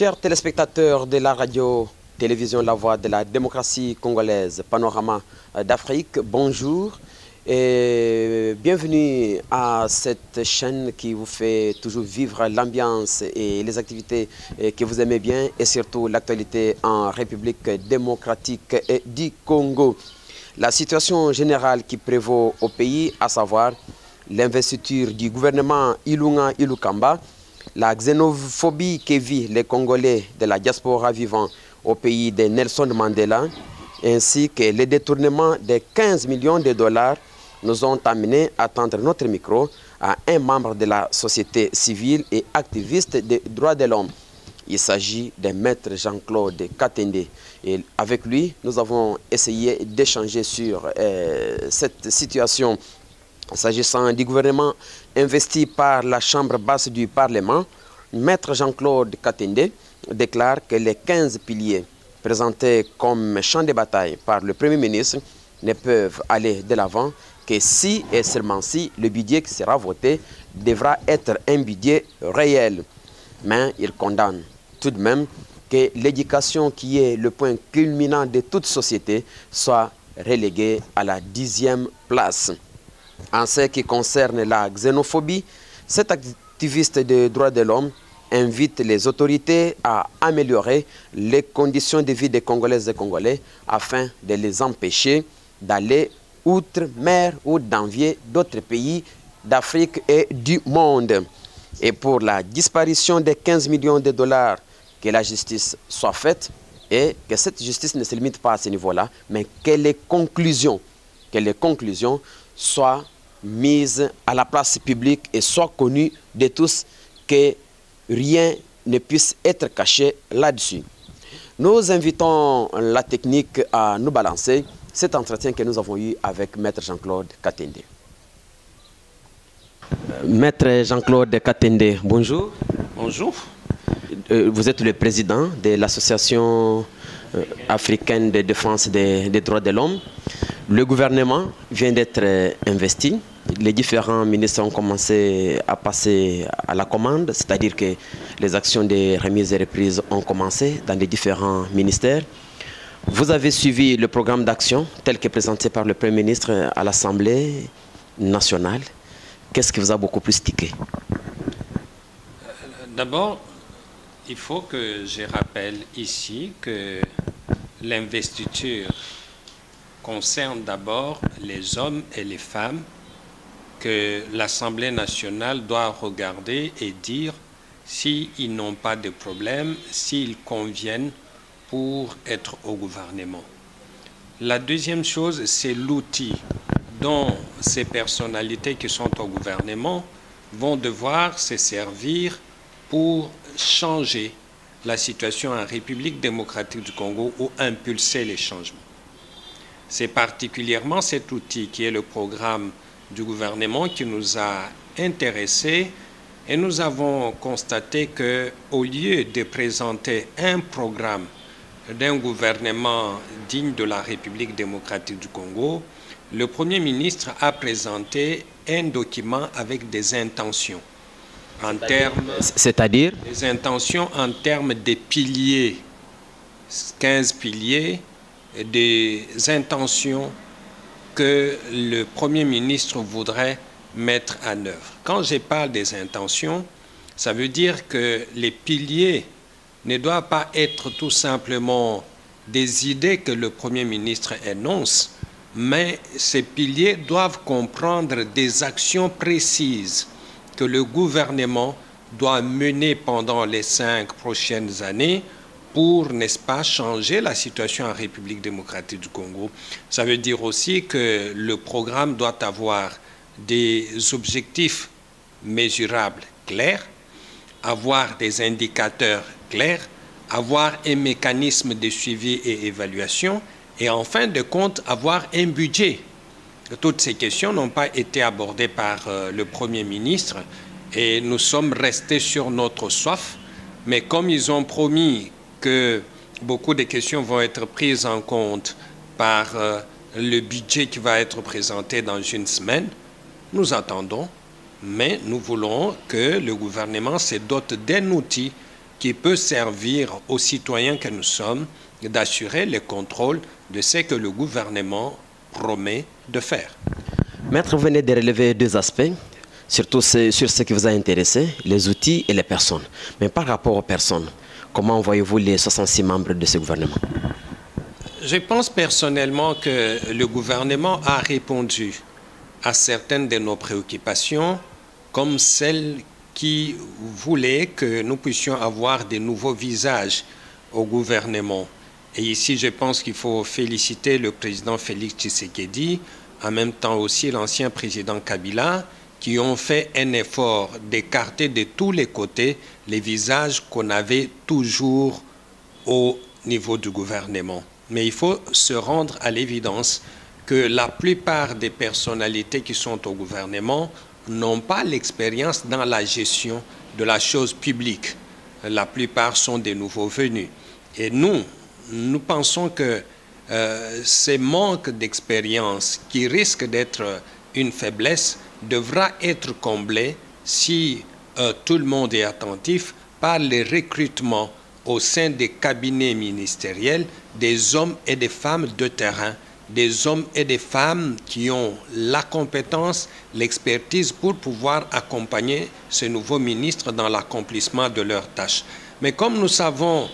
Chers téléspectateurs de la radio-télévision La Voix de la démocratie congolaise, Panorama d'Afrique, bonjour et bienvenue à cette chaîne qui vous fait toujours vivre l'ambiance et les activités que vous aimez bien et surtout l'actualité en République démocratique du Congo. La situation générale qui prévaut au pays, à savoir l'investiture du gouvernement Ilunga Ilukamba, la xénophobie que vivent les Congolais de la diaspora vivant au pays de Nelson Mandela, ainsi que les détournements de 15 millions de dollars nous ont amenés à tendre notre micro à un membre de la société civile et activiste des droits de l'homme. Il s'agit de maître Jean-Claude Katende. Et avec lui, nous avons essayé d'échanger sur cette situation. S'agissant du gouvernement investi par la Chambre basse du Parlement, maître Jean-Claude Katende déclare que les 15 piliers présentés comme champ de bataille par le Premier ministre ne peuvent aller de l'avant que si et seulement si le budget qui sera voté devra être un budget réel. Mais il condamne tout de même que l'éducation, qui est le point culminant de toute société, soit reléguée à la 10e place. En ce qui concerne la xénophobie, cet activiste des droits de l'homme invite les autorités à améliorer les conditions de vie des Congolaises et Congolais afin de les empêcher d'aller outre-mer ou d'envier d'autres pays d'Afrique et du monde. Et pour la disparition des 15 millions de dollars, que la justice soit faite et que cette justice ne se limite pas à ce niveau-là, mais que les conclusions soient mises à la place publique et soient connues de tous, que rien ne puisse être caché là-dessus. Nous invitons la technique à nous balancer cet entretien que nous avons eu avec maître Jean-Claude Katende. Maître Jean-Claude Katende, bonjour. Bonjour. Vous êtes le président de l'Association africaine de défense des droits de l'homme. Le gouvernement vient d'être investi. Les différents ministres ont commencé à passer à la commande, c'est-à-dire que les actions de remise et reprise ont commencé dans les différents ministères. Vous avez suivi le programme d'action tel que présenté par le Premier ministre à l'Assemblée nationale. Qu'est-ce qui vous a beaucoup plus tiqué? D'abord, il faut que je rappelle ici que l'investiture concerne d'abord les hommes et les femmes que l'Assemblée nationale doit regarder et dire s'ils n'ont pas de problème, s'ils conviennent pour être au gouvernement. La deuxième chose, c'est l'outil dont ces personnalités qui sont au gouvernement vont devoir se servir pour changer la situation en République démocratique du Congo ou impulser les changements. C'est particulièrement cet outil qui est le programme du gouvernement qui nous a intéressés et nous avons constaté qu'au lieu de présenter un programme d'un gouvernement digne de la République démocratique du Congo, le Premier ministre a présenté un document avec des intentions. C'est-à-dire des intentions en termes de piliers, 15 piliers, des intentions que le Premier ministre voudrait mettre en œuvre. Quand je parle des intentions, ça veut dire que les piliers ne doivent pas être tout simplement des idées que le Premier ministre énonce, mais ces piliers doivent comprendre des actions précises que le gouvernement doit mener pendant les 5 prochaines années pour, n'est-ce pas, changer la situation en République démocratique du Congo. Ça veut dire aussi que le programme doit avoir des objectifs mesurables clairs, avoir des indicateurs clairs, avoir un mécanisme de suivi et évaluation et en fin de compte avoir un budget. Toutes ces questions n'ont pas été abordées par le Premier ministre et nous sommes restés sur notre soif, mais comme ils ont promis que beaucoup de questions vont être prises en compte par le budget qui va être présenté dans une semaine, nous attendons, mais nous voulons que le gouvernement se dote d'un outil qui peut servir aux citoyens que nous sommes d'assurer le contrôle de ce que le gouvernement promet de faire. Maître, vous venez de relever deux aspects, surtout sur ce qui vous a intéressé, les outils et les personnes. Mais par rapport aux personnes, comment voyez-vous les 66 membres de ce gouvernement? Je pense personnellement que le gouvernement a répondu à certaines de nos préoccupations, comme celle qui voulait que nous puissions avoir de nouveaux visages au gouvernement. Et ici, je pense qu'il faut féliciter le président Félix Tshisekedi, en même temps aussi l'ancien président Kabila, qui ont fait un effort d'écarter de tous les côtés les visages qu'on avait toujours au niveau du gouvernement. Mais il faut se rendre à l'évidence que la plupart des personnalités qui sont au gouvernement n'ont pas l'expérience dans la gestion de la chose publique. La plupart sont des nouveaux venus. Et nous pensons que ce manque d'expérience qui risque d'être une faiblesse devra être comblé si tout le monde est attentif par les recrutements au sein des cabinets ministériels des hommes et des femmes de terrain, des hommes et des femmes qui ont la compétence, l'expertise pour pouvoir accompagner ces nouveaux ministres dans l'accomplissement de leurs tâches. Mais comme nous savons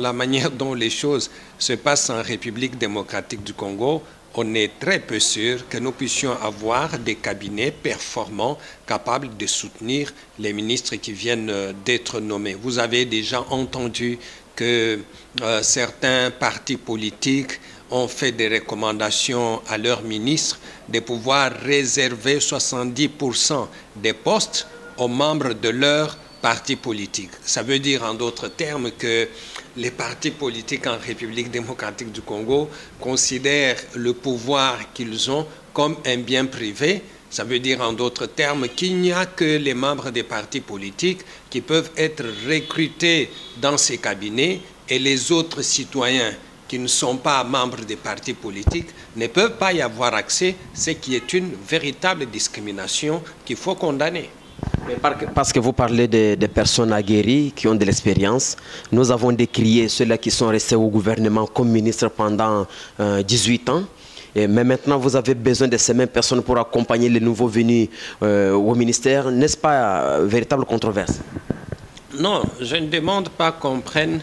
la manière dont les choses se passent en République démocratique du Congo, on est très peu sûr que nous puissions avoir des cabinets performants capables de soutenir les ministres qui viennent d'être nommés. Vous avez déjà entendu que certains partis politiques ont fait des recommandations à leurs ministres de pouvoir réserver 70% des postes aux membres de leur parti politique. Ça veut dire en d'autres termes que les partis politiques en République démocratique du Congo considèrent le pouvoir qu'ils ont comme un bien privé. Ça veut dire en d'autres termes qu'il n'y a que les membres des partis politiques qui peuvent être recrutés dans ces cabinets et les autres citoyens qui ne sont pas membres des partis politiques ne peuvent pas y avoir accès, ce qui est une véritable discrimination qu'il faut condamner. Parce que vous parlez des personnes aguerries qui ont de l'expérience, nous avons décrié ceux-là qui sont restés au gouvernement comme ministres pendant 18 ans. Mais maintenant, vous avez besoin de ces mêmes personnes pour accompagner les nouveaux venus au ministère. N'est-ce pas véritable controverse? Non, je ne demande pas qu'on prenne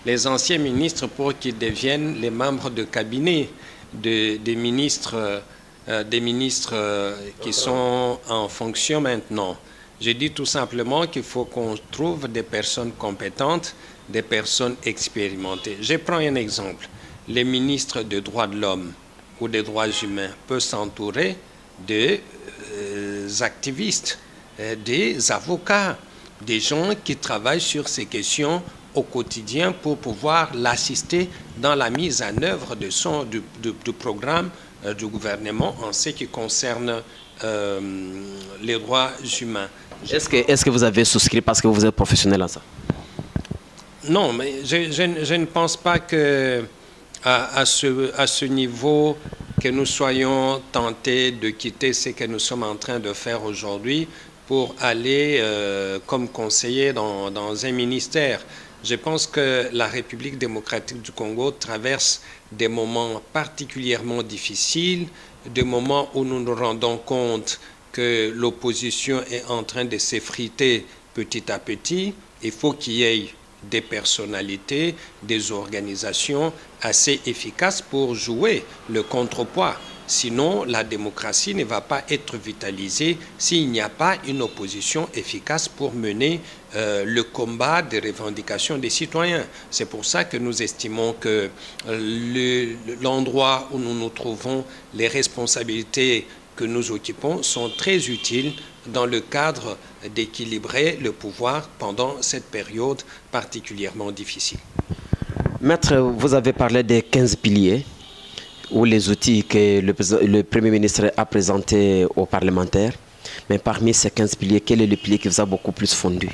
les anciens ministres pour qu'ils deviennent les membres de cabinet des ministres qui sont en fonction maintenant. Je dis tout simplement qu'il faut qu'on trouve des personnes compétentes, des personnes expérimentées. Je prends un exemple. Les ministres des droits de l'homme ou des droits humains peuvent s'entourer des activistes, des avocats, des gens qui travaillent sur ces questions au quotidien pour pouvoir l'assister dans la mise en œuvre du programme du gouvernement en ce qui concerne les droits humains. Est-ce que vous avez souscrit parce que vous êtes professionnel à ça? Non, mais je ne pense pas que à ce niveau que nous soyons tentés de quitter ce que nous sommes en train de faire aujourd'hui pour aller comme conseiller dans un ministère. Je pense que la République démocratique du Congo traverse des moments particulièrement difficiles, des moments où nous nous rendons compte que l'opposition est en train de s'effriter petit à petit. Il faut qu'il y ait des personnalités, des organisations assez efficaces pour jouer le contrepoids. Sinon, la démocratie ne va pas être vitalisée s'il n'y a pas une opposition efficace pour mener le combat des revendications des citoyens. C'est pour ça que nous estimons que l'endroit où nous nous trouvons, les responsabilités que nous occupons sont très utiles dans le cadre d'équilibrer le pouvoir pendant cette période particulièrement difficile. Maître, vous avez parlé des 15 piliers ou les outils que le Premier ministre a présentés aux parlementaires. Mais parmi ces 15 piliers, quel est le pilier qui vous a beaucoup plus fondu?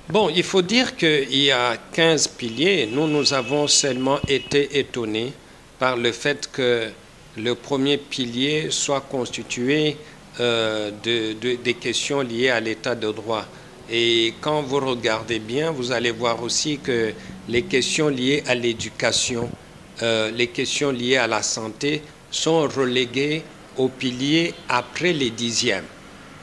Bon, il faut dire qu'il y a 15 piliers. Nous avons seulement été étonnés par le fait que le premier pilier soit constitué des questions liées à l'état de droit. Et quand vous regardez bien, vous allez voir aussi que les questions liées à l'éducation, les questions liées à la santé sont reléguées au pilier après les 10e.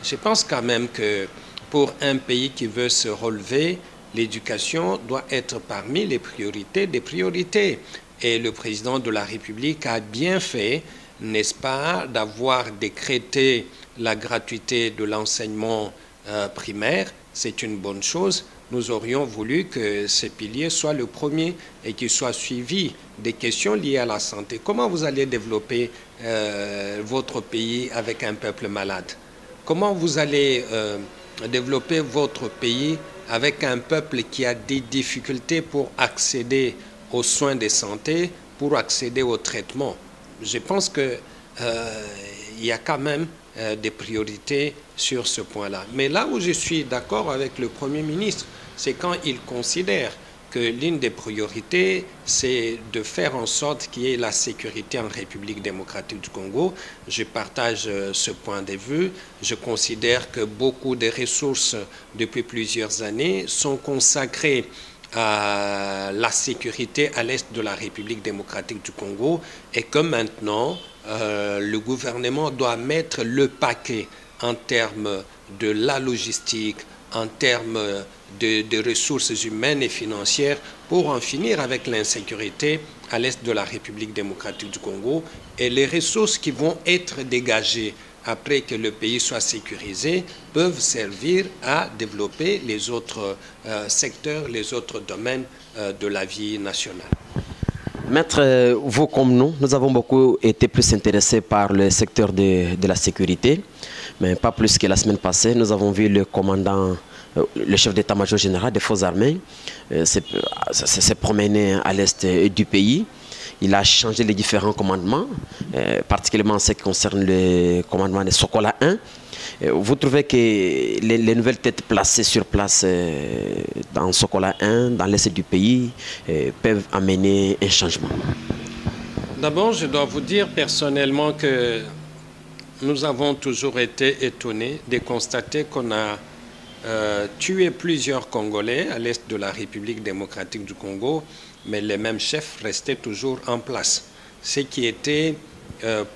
Je pense quand même que pour un pays qui veut se relever, l'éducation doit être parmi les priorités des priorités. Et le président de la République a bien fait, n'est-ce pas, d'avoir décrété la gratuité de l'enseignement primaire. C'est une bonne chose. Nous aurions voulu que ce pilier soit le premier et qu'il soit suivi des questions liées à la santé. Comment vous allez développer votre pays avec un peuple malade? Comment vous allez développer votre pays avec un peuple qui a des difficultés pour accéder aux soins de santé, pour accéder au traitement? Je pense qu'il y a quand même des priorités sur ce point-là. Mais là où je suis d'accord avec le Premier ministre, c'est quand il considère que l'une des priorités, c'est de faire en sorte qu'il y ait la sécurité en République démocratique du Congo. Je partage ce point de vue. Je considère que beaucoup de ressources depuis plusieurs années sont consacrées à la sécurité à l'est de la République démocratique du Congo et que maintenant, le gouvernement doit mettre le paquet en termes de la logistique, en termes de ressources humaines et financières pour en finir avec l'insécurité à l'est de la République démocratique du Congo. Et les ressources qui vont être dégagées après que le pays soit sécurisé peuvent servir à développer les autres secteurs, les autres domaines de la vie nationale. Maître, vous comme nous avons beaucoup été plus intéressés par le secteur de la sécurité, mais pas plus que la semaine passée. Nous avons vu le commandant, le chef d'état-major général des forces armées, s'est promené à l'est du pays. Il a changé les différents commandements, particulièrement en ce qui concerne le commandement de Sokola 1. Vous trouvez que les nouvelles têtes placées sur place dans Sokola 1, dans l'est du pays, peuvent amener un changement? D'abord, je dois vous dire personnellement que nous avons toujours été étonnés de constater qu'on a tué plusieurs Congolais à l'est de la République démocratique du Congo, mais les mêmes chefs restaient toujours en place. Ce qui était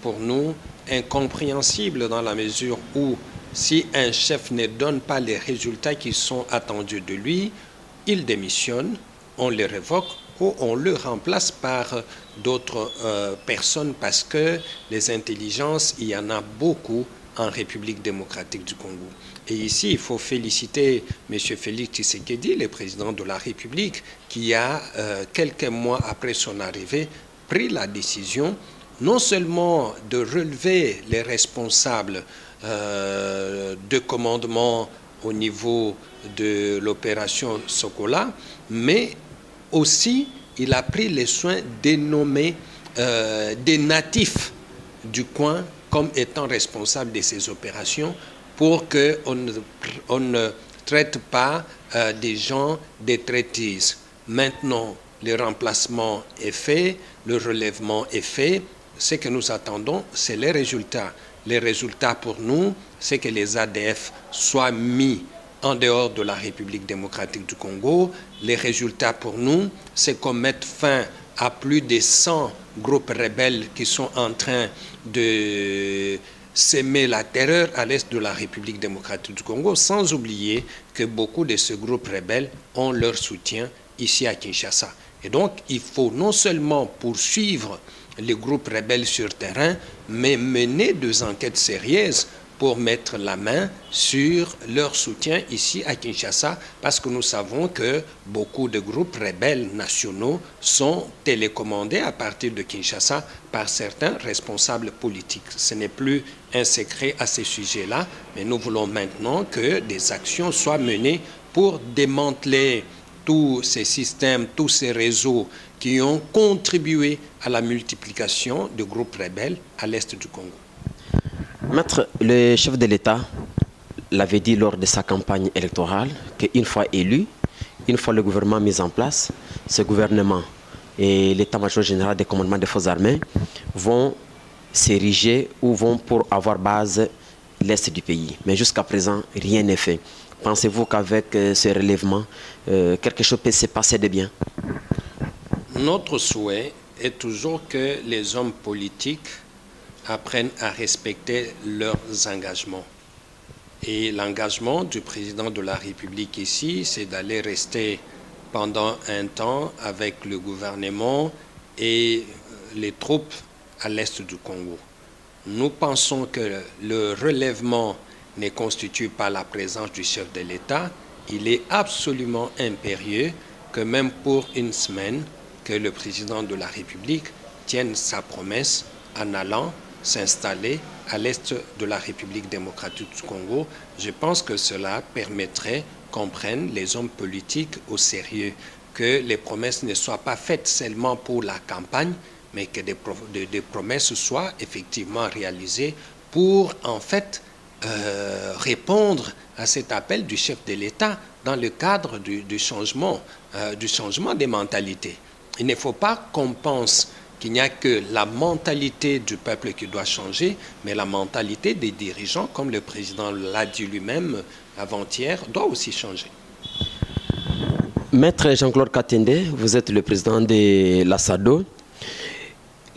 pour nous incompréhensible dans la mesure où si un chef ne donne pas les résultats qui sont attendus de lui, il démissionne, on le révoque ou on le remplace par d'autres personnes parce que les intelligences, il y en a beaucoup en République démocratique du Congo. Et ici, il faut féliciter M. Félix Tshisekedi, le président de la République, qui a, quelques mois après son arrivée, pris la décision non seulement de relever les responsables de commandement au niveau de l'opération Sokola, mais aussi il a pris les soins de nommer des natifs du coin comme étant responsables de ces opérations pour qu'on ne traite pas des gens des traîtrises. Maintenant, le remplacement est fait, le relèvement est fait. Ce que nous attendons, c'est les résultats. Les résultats pour nous, c'est que les ADF soient mis en dehors de la République démocratique du Congo. Les résultats pour nous, c'est qu'on mette fin à plus de 100 groupes rebelles qui sont en train de s'aimer la terreur à l'est de la République démocratique du Congo, sans oublier que beaucoup de ces groupes rebelles ont leur soutien ici à Kinshasa. Et donc, il faut non seulement poursuivre les groupes rebelles sur terrain, mais mener des enquêtes sérieuses pour mettre la main sur leur soutien ici à Kinshasa, parce que nous savons que beaucoup de groupes rebelles nationaux sont télécommandés à partir de Kinshasa par certains responsables politiques. Ce n'est plus un secret à ce sujet-là, mais nous voulons maintenant que des actions soient menées pour démanteler tous ces systèmes, tous ces réseaux qui ont contribué à la multiplication de groupes rebelles à l'est du Congo. Maître, le chef de l'État l'avait dit lors de sa campagne électorale qu'une fois élu, une fois le gouvernement mis en place, ce gouvernement et l'état-major général des commandements des forces armées vont s'ériger ou vont pour avoir base l'Est du pays. Mais jusqu'à présent, rien n'est fait. Pensez-vous qu'avec ce relèvement, quelque chose peut se passer de bien? Notre souhait est toujours que les hommes politiques apprennent à respecter leurs engagements. Et l'engagement du président de la République ici, c'est d'aller rester pendant un temps avec le gouvernement et les troupes à l'est du Congo. Nous pensons que le relèvement ne constitue pas la présence du chef de l'État. Il est absolument impérieux que même pour une semaine, que le président de la République tienne sa promesse en allant s'installer à l'est de la République démocratique du Congo. Je pense que cela permettrait qu'on prenne les hommes politiques au sérieux, que les promesses ne soient pas faites seulement pour la campagne, mais que des promesses soient effectivement réalisées pour en fait répondre à cet appel du chef de l'État dans le cadre du changement des mentalités. Il ne faut pas qu'on pense qu'il n'y a que la mentalité du peuple qui doit changer, mais la mentalité des dirigeants, comme le président l'a dit lui-même avant-hier, doit aussi changer. Maître Jean-Claude Katende, vous êtes le président de l'ASADO.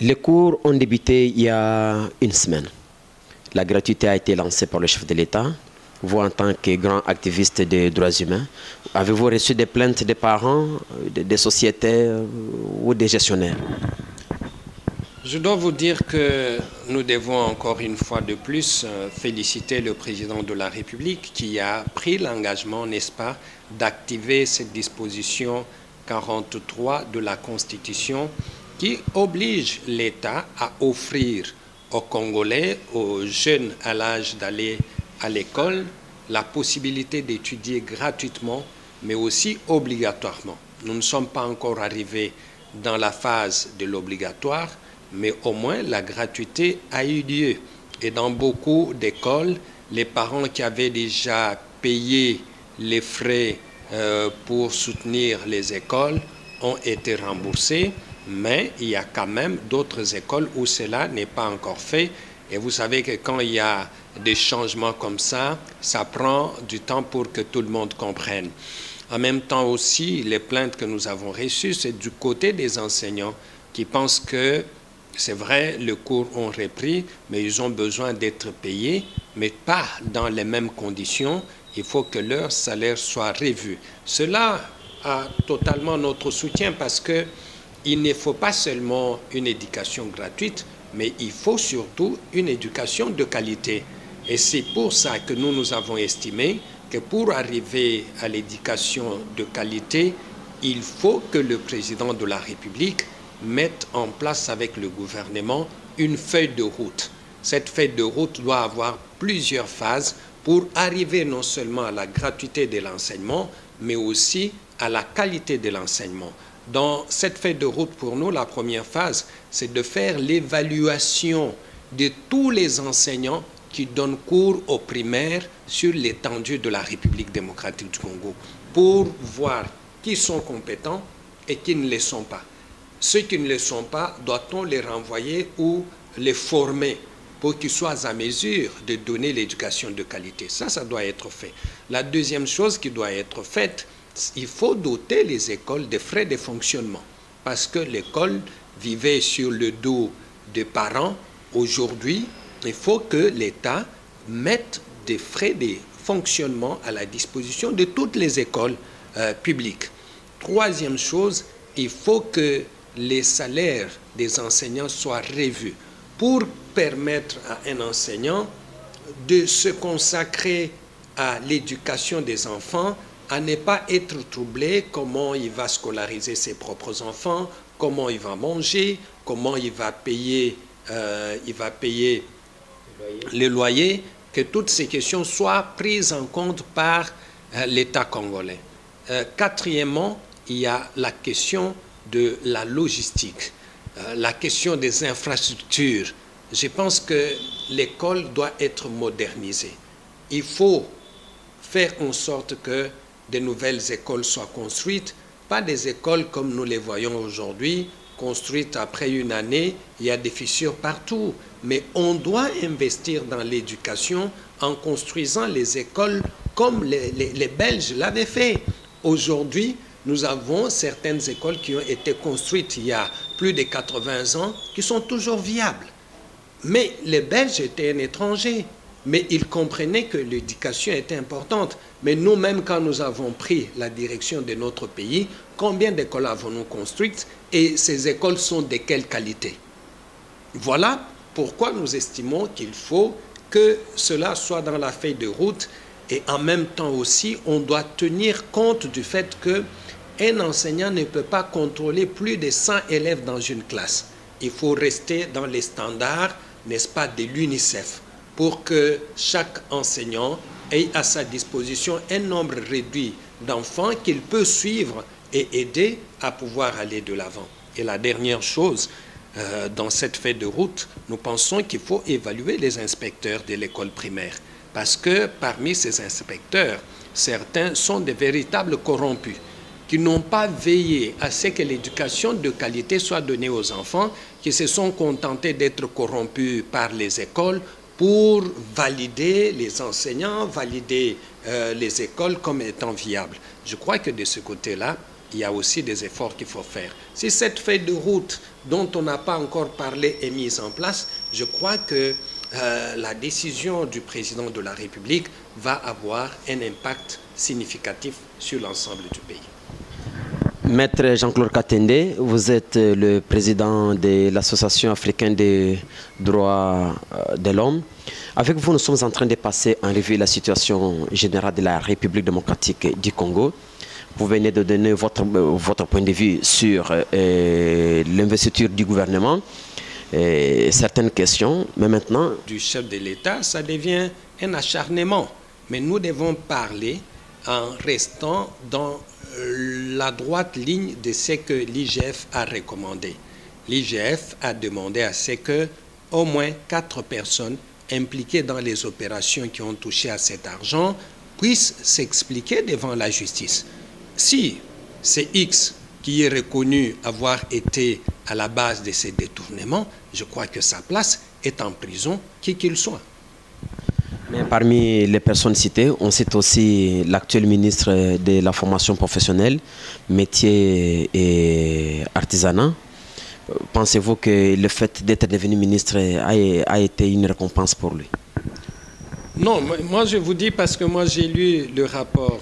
Les cours ont débuté il y a une semaine. La gratuité a été lancée par le chef de l'État. Vous, en tant que grand activiste des droits humains, avez-vous reçu des plaintes des parents, des sociétés ou des gestionnaires? Je dois vous dire que nous devons encore une fois de plus féliciter le président de la République qui a pris l'engagement, n'est-ce pas, d'activer cette disposition 43 de la Constitution qui oblige l'État à offrir aux Congolais, aux jeunes à l'âge d'aller à l'école, la possibilité d'étudier gratuitement, mais aussi obligatoirement. Nous ne sommes pas encore arrivés dans la phase de l'obligatoire, mais au moins la gratuité a eu lieu. Et dans beaucoup d'écoles, les parents qui avaient déjà payé les frais pour soutenir les écoles ont été remboursés, mais il y a quand même d'autres écoles où cela n'est pas encore fait. Et vous savez que quand il y a des changements comme ça, ça prend du temps pour que tout le monde comprenne. En même temps aussi, les plaintes que nous avons reçues, c'est du côté des enseignants qui pensent que c'est vrai, les cours ont repris, mais ils ont besoin d'être payés, mais pas dans les mêmes conditions. Il faut que leur salaire soit revu. Cela a totalement notre soutien parce qu'il ne faut pas seulement une éducation gratuite, mais il faut surtout une éducation de qualité. Et c'est pour ça que nous avons estimé que pour arriver à l'éducation de qualité, il faut que le président de la République mette en place avec le gouvernement une feuille de route. Cette feuille de route doit avoir plusieurs phases pour arriver non seulement à la gratuité de l'enseignement, mais aussi à la qualité de l'enseignement. Dans cette feuille de route, pour nous, la première phase, c'est de faire l'évaluation de tous les enseignants qui donnent cours aux primaires sur l'étendue de la République démocratique du Congo, pour voir qui sont compétents et qui ne le sont pas. Ceux qui ne le sont pas, doit-on les renvoyer ou les former pour qu'ils soient à mesure de donner l'éducation de qualité? Ça doit être fait. La deuxième chose qui doit être faite, il faut doter les écoles de frais de fonctionnement parce que l'école vivait sur le dos des parents. Aujourd'hui, il faut que l'État mette des frais de fonctionnement à la disposition de toutes les écoles publiques. Troisième chose, il faut que les salaires des enseignants soient revus pour permettre à un enseignant de se consacrer à l'éducation des enfants, à ne pas être troublé comment il va scolariser ses propres enfants, comment il va manger, comment il va payer les loyers, que toutes ces questions soient prises en compte par l'État congolais. Quatrièmement, il y a la question de la logistique, la question des infrastructures. Je pense que l'école doit être modernisée. Il faut faire en sorte que de nouvelles écoles soient construites, pas des écoles comme nous les voyons aujourd'hui, construites après une année, il y a des fissures partout. Mais on doit investir dans l'éducation en construisant les écoles comme les Belges l'avaient fait. Aujourd'hui, nous avons certaines écoles qui ont été construites il y a plus de 80 ans, qui sont toujours viables. Mais les Belges étaient un étranger, mais ils comprenaient que l'éducation était importante. Mais nous-mêmes, quand nous avons pris la direction de notre pays, combien d'écoles avons-nous construites et ces écoles sont de quelle qualité? Voilà pourquoi nous estimons qu'il faut que cela soit dans la feuille de route et en même temps aussi, on doit tenir compte du fait qu'un enseignant ne peut pas contrôler plus de 100 élèves dans une classe. Il faut rester dans les standards, n'est-ce pas, de l'UNICEF pour que chaque enseignant ait à sa disposition un nombre réduit d'enfants qu'il peut suivre et aider à pouvoir aller de l'avant. Et la dernière chose, dans cette feuille de route, nous pensons qu'il faut évaluer les inspecteurs de l'école primaire parce que parmi ces inspecteurs, certains sont des véritables corrompus qui n'ont pas veillé à ce que l'éducation de qualité soit donnée aux enfants, qui se sont contentés d'être corrompus par les écoles pour valider les enseignants, valider les écoles comme étant viables. Je crois que de ce côté-là, il y a aussi des efforts qu'il faut faire. Si cette feuille de route dont on n'a pas encore parlé est mise en place, je crois que la décision du président de la République va avoir un impact significatif sur l'ensemble du pays. Maître Jean-Claude Katende, vous êtes le président de l'Association africaine des droits de l'homme. Avec vous, nous sommes en train de passer en revue la situation générale de la République démocratique du Congo. Vous venez de donner votre point de vue sur l'investiture du gouvernement, certaines questions, mais maintenant... Du chef de l'État, ça devient un acharnement. Mais nous devons parler en restant dans la droite ligne de ce que l'IGF a recommandé. L'IGF a demandé à ce que au moins 4 personnes impliquées dans les opérations qui ont touché à cet argent puissent s'expliquer devant la justice. Si c'est X qui est reconnu avoir été à la base de ces détournements, je crois que sa place est en prison, qui qu'il soit. Mais parmi les personnes citées, on cite aussi l'actuel ministre de la formation professionnelle, métier et artisanat. Pensez-vous que le fait d'être devenu ministre a été une récompense pour lui? Non, moi je vous dis parce que moi j'ai lu le rapport.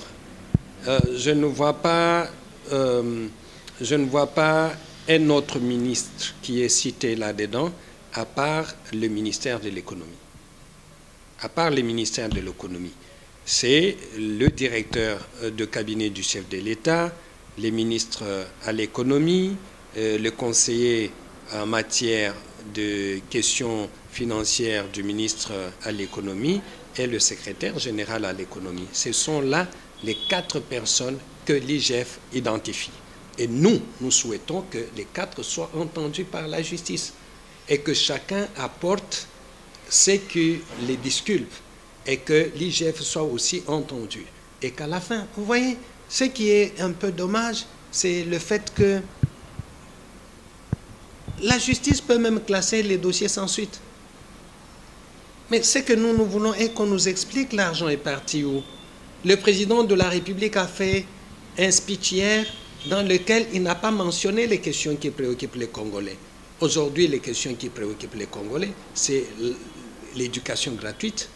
Je ne vois pas un autre ministre qui est cité là-dedans, à part le ministère de l'économie. À part le ministère de l'économie. C'est le directeur de cabinet du chef de l'État, les ministres à l'économie, le conseiller en matière de questions financières du ministre à l'économie et le secrétaire général à l'économie. Ce sont là les 4 personnes que l'IGF identifie. Et nous souhaitons que les 4 soient entendus par la justice et que chacun apporte ce qui les disculpe et que l'IGF soit aussi entendu. Et qu'à la fin, vous voyez, ce qui est un peu dommage, c'est le fait que la justice peut même classer les dossiers sans suite. Mais ce que nous voulons est qu'on nous explique l'argent est parti où. Le président de la République a fait un speech hier dans lequel il n'a pas mentionné les questions qui préoccupent les Congolais. Aujourd'hui, les questions qui préoccupent les Congolais, c'est l'éducation gratuite,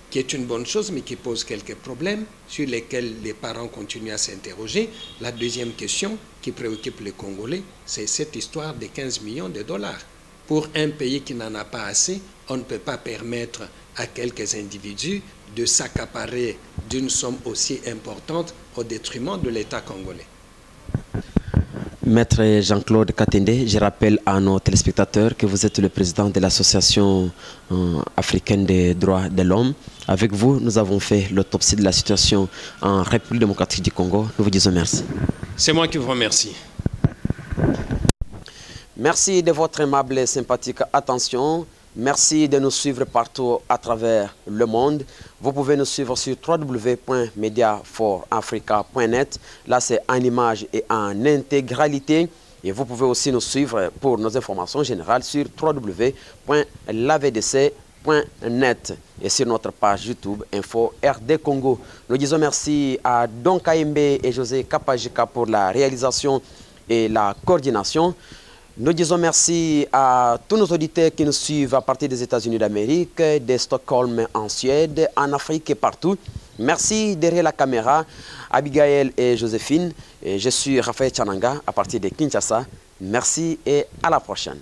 qui est une bonne chose, mais qui pose quelques problèmes sur lesquels les parents continuent à s'interroger. La deuxième question qui préoccupe les Congolais, c'est cette histoire de 15 millions de dollars. Pour un pays qui n'en a pas assez, on ne peut pas permettre à quelques individus de s'accaparer d'une somme aussi importante au détriment de l'État congolais. Maître Jean-Claude Katende, je rappelle à nos téléspectateurs que vous êtes le président de l'Association africaine des droits de l'homme. Avec vous, nous avons fait l'autopsie de la situation en République démocratique du Congo. Nous vous disons merci. C'est moi qui vous remercie. Merci de votre aimable et sympathique attention. Merci de nous suivre partout à travers le monde. Vous pouvez nous suivre sur www.mediaforafrica.net. Là, c'est en image et en intégralité. Et vous pouvez aussi nous suivre pour nos informations générales sur www.lavdc.net. et sur notre page YouTube Info RD Congo. Nous disons merci à Don Kaimbe et José Kapajika pour la réalisation et la coordination. Nous disons merci à tous nos auditeurs qui nous suivent à partir des États-Unis d'Amérique, de Stockholm en Suède, en Afrique et partout. Merci derrière la caméra, Abigail et Joséphine. Et je suis Raphaël Tchananga à partir de Kinshasa. Merci et à la prochaine.